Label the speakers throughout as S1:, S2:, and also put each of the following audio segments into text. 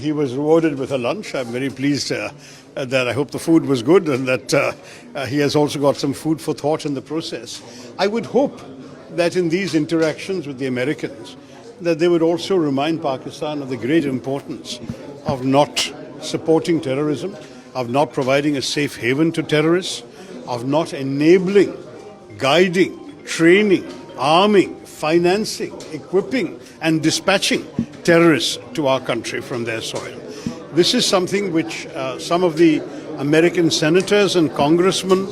S1: he was rewarded with a lunch. I'm very pleased that I hope the food was good and that he has also got some food for thought in the process. I would hope that in these interactions with the Americans, that they would also remind Pakistan of the great importance of not supporting terrorism, of not providing a safe haven to terrorists, of not enabling, guiding, training, arming, financing, equipping and dispatching terrorists to our country from their soil. This is something which some of the American senators and congressmen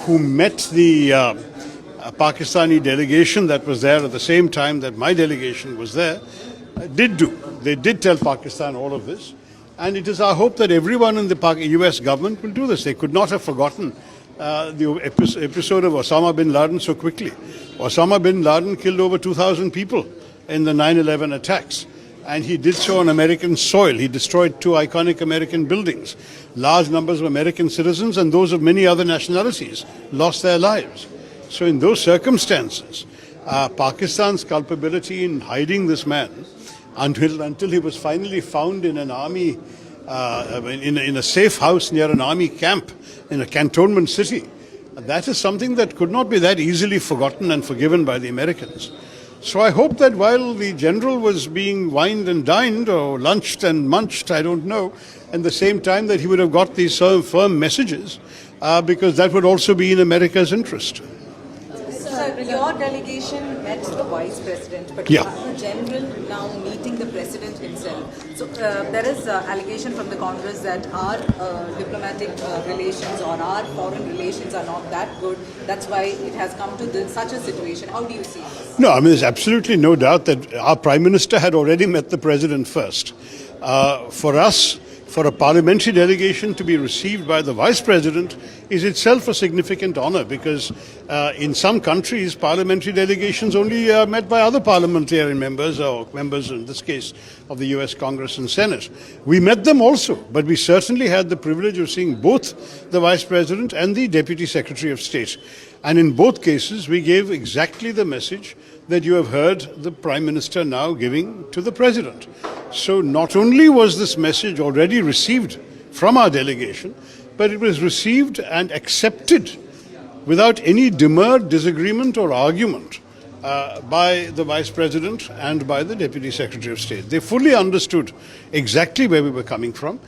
S1: who met the Pakistani delegation that was there at the same time that my delegation was there did do. They did tell Pakistan all of this. And it is our hope that everyone in the US government will do this. They could not have forgotten the episode of Osama bin Laden so quickly. Osama bin Laden killed over 2,000 people in the 9/11 attacks. And he did so on American soil. He destroyed two iconic American buildings. Large numbers of American citizens and those of many other nationalities lost their lives. So in those circumstances, Pakistan's culpability in hiding this man until he was finally found in an army, in a safe house near an army camp in a cantonment city, that is something that could not be that easily forgotten and forgiven by the Americans. So I hope that while the general was being wined and dined or lunched and munched, I don't know, at the same time that he would have got these firm messages, because that would also be in America's interest.
S2: Sir, your delegation met the Vice President, but
S1: yeah.
S2: The General now meeting the President himself. So there is allegation from the Congress that our diplomatic relations or our foreign relations are not that good. That's why it has come to such a situation. How do you see this?
S1: No, I mean, there's absolutely no doubt that our Prime Minister had already met the President first. For us, for a parliamentary delegation to be received by the Vice President is itself a significant honor, because in some countries, parliamentary delegations only are met by other parliamentarian members, or members in this case of the US Congress and Senate. We met them also, but we certainly had the privilege of seeing both the Vice President and the Deputy Secretary of State. And in both cases, we gave exactly the message that you have heard the Prime Minister now giving to the President. So not only was this message already received from our delegation, but it was received and accepted without any demur, disagreement or argument by the Vice President and by the Deputy Secretary of State. They fully understood exactly where we were coming from.